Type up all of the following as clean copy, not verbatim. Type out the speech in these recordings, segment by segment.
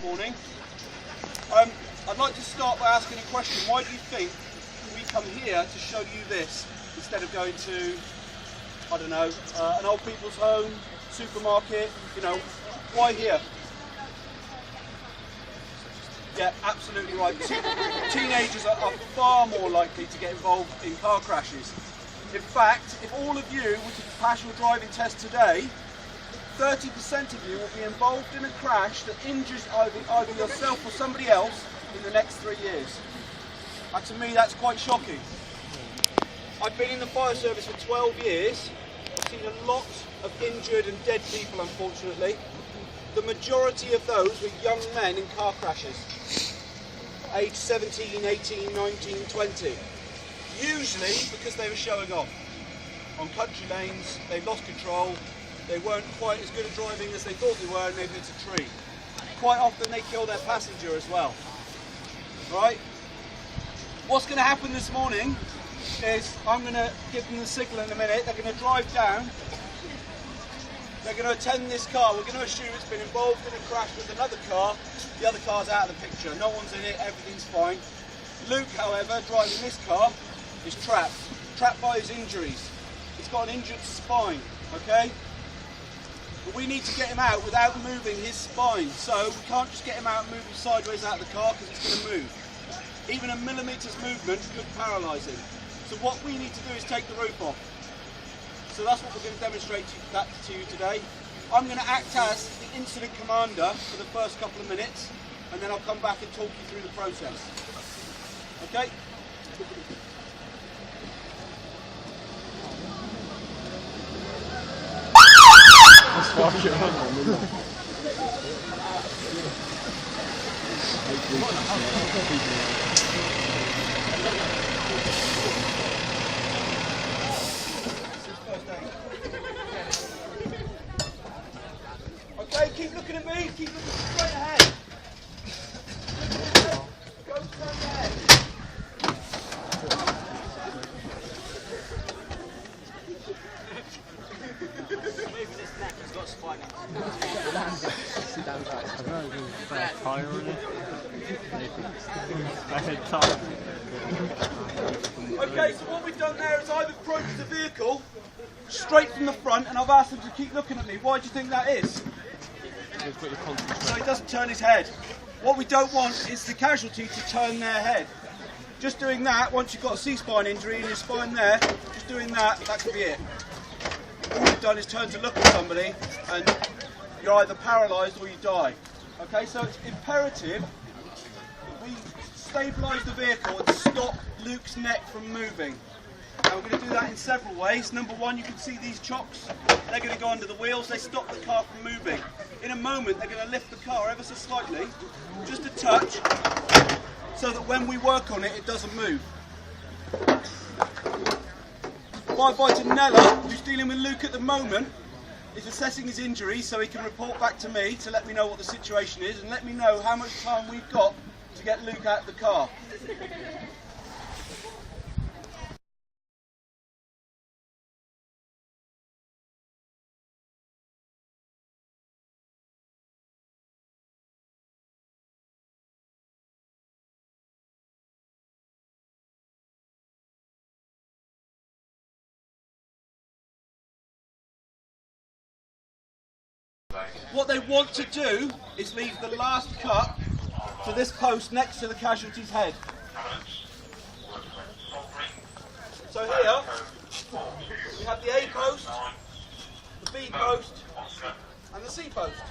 morning. I'd like to start by asking a question. Why do you think we come here to show you this instead of going to, I don't know, an old people's home, supermarket, you know, why here? Yeah, absolutely right. Teenagers are far more likely to get involved in car crashes. In fact, if all of you were to pass your driving test today, 30% of you will be involved in a crash that injures either yourself or somebody else in the next 3 years. And to me, that's quite shocking. I've been in the fire service for 12 years. I've seen a lot of injured and dead people, unfortunately. The majority of those were young men in car crashes, aged 17, 18, 19, 20. Usually because they were showing off. On country lanes, they lost control, they weren't quite as good at driving as they thought they were, and they've hit a tree. Quite often they kill their passenger as well. Right? What's going to happen this morning is I'm going to give them the signal in a minute. They're going to drive down. They're going to attend this car. We're going to assume it's been involved in a crash with another car. The other car's out of the picture. No one's in it. Everything's fine. Luke, however, driving this car, is trapped by his injuries. He's got an injured spine, okay? But we need to get him out without moving his spine. So we can't just get him out and move him sideways out of the car because it's going to move. Even a millimetre's movement could paralyse him. So what we need to do is take the roof off. So that's what we're going to demonstrate to you today. I'm going to act as the incident commander for the first couple of minutes, and then I'll come back and talk you through the process. Okay? Okay, keep looking at me, keep looking straight ahead. Go straight ahead. Maybe this neck has got spine. Fire on it. Okay, so what we've done there is I've approached the vehicle straight from the front and I've asked him to keep looking at me. Why do you think that is? So he doesn't turn his head. What we don't want is the casualty to turn their head. Just doing that, once you've got a C-spine injury and your spine there, just doing that, that could be it. All you've done is turn to look at somebody and you're either paralysed or you die. Okay, so it's imperative that we stabilise the vehicle and stop Luke's neck from moving. Now we're going to do that in several ways. Number one, you can see these chocks. They're going to go under the wheels. They stop the car from moving. In a moment, they're going to lift the car ever so slightly, just a touch, so that when we work on it, it doesn't move. Firefighter Nella, who's dealing with Luke at the moment, is assessing his injuries so he can report back to me to let me know what the situation is and let me know how much time we've got to get Luke out of the car. What they want to do is leave the last cut to this post next to the casualty's head. So here, we have the A post, the B post, and the C post.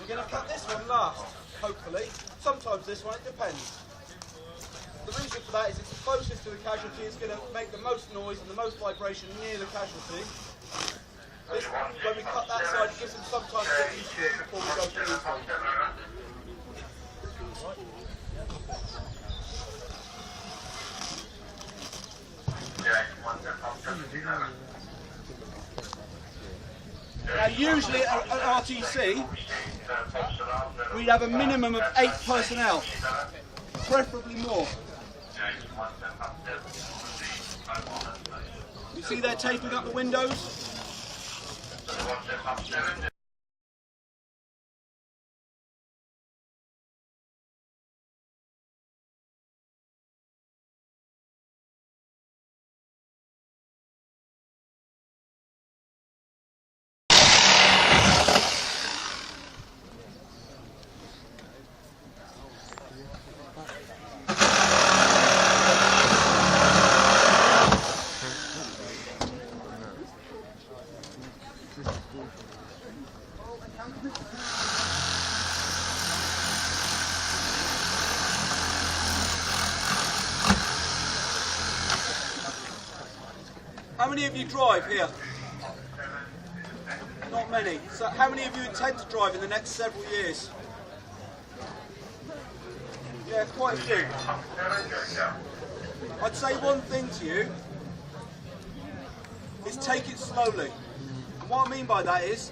We're going to cut this one last, hopefully. Sometimes this one, it depends. The reason for that is it's the closest to the casualty, it's going to make the most noise and the most vibration near the casualty. This, when we cut that side, it gives them some time to get used to it before we go through this one. Now usually at RTC, we'd have a minimum of 8 personnel, preferably more. You see they're taping up the windows? many of you drive here? Not many. So how many of you intend to drive in the next several years? Yeah, quite a few. I'd say one thing to you is take it slowly. And what I mean by that is,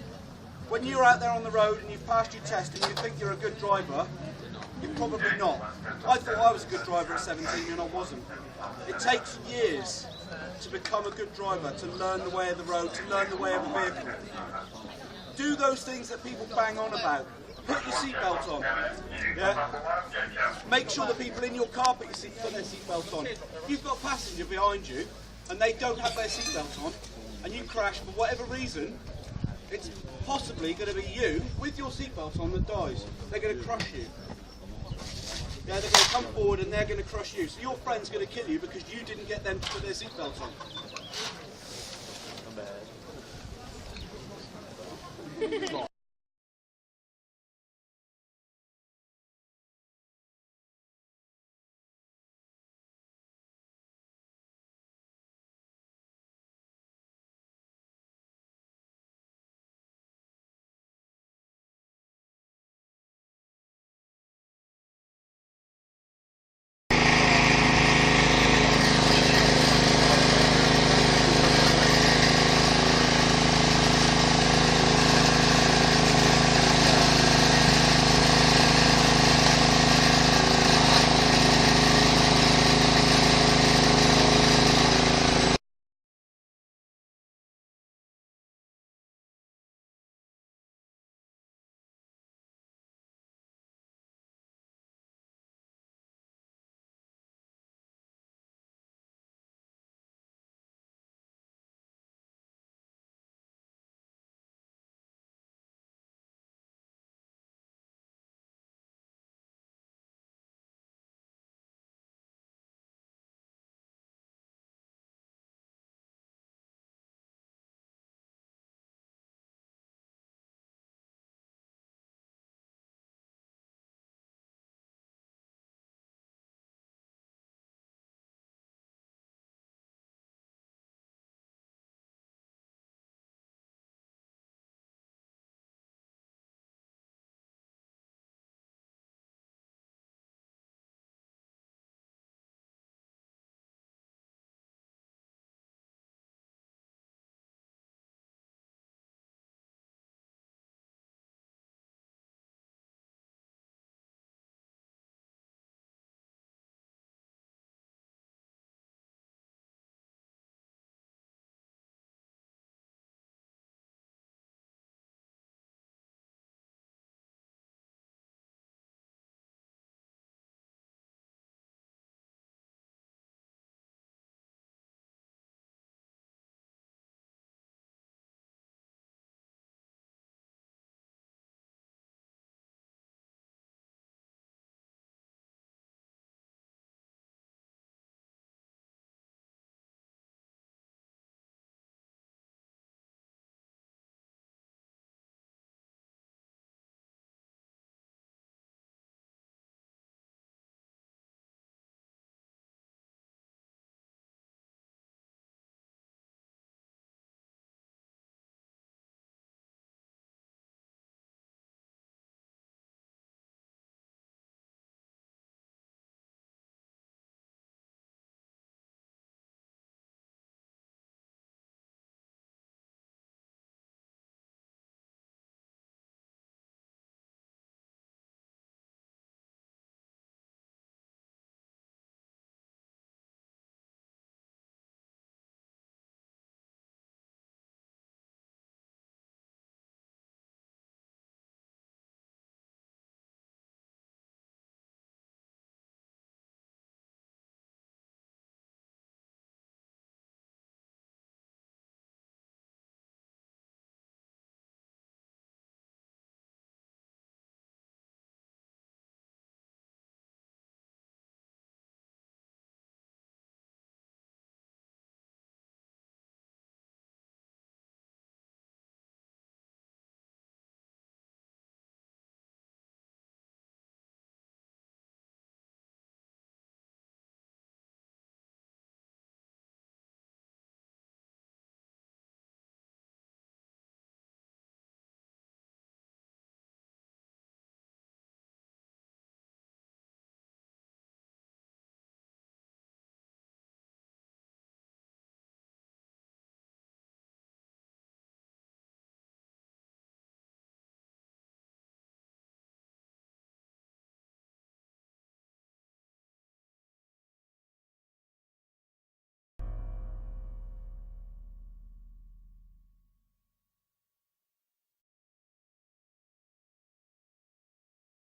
when you're out there on the road and you've passed your test and you think you're a good driver, you're probably not. I thought I was a good driver at 17 and I wasn't. It takes years to become a good driver, to learn the way of the road, to learn the way of a vehicle. Do those things that people bang on about. Put your seatbelt on. Yeah? Make sure the people in your car put their seatbelt on. If you've got a passenger behind you and they don't have their seatbelt on and you crash for whatever reason, it's possibly going to be you with your seatbelt on that dies. They're going to crush you. Yeah, they're going to come forward and they're going to crush you. So your friend's going to kill you because you didn't get them to put their seatbelt on.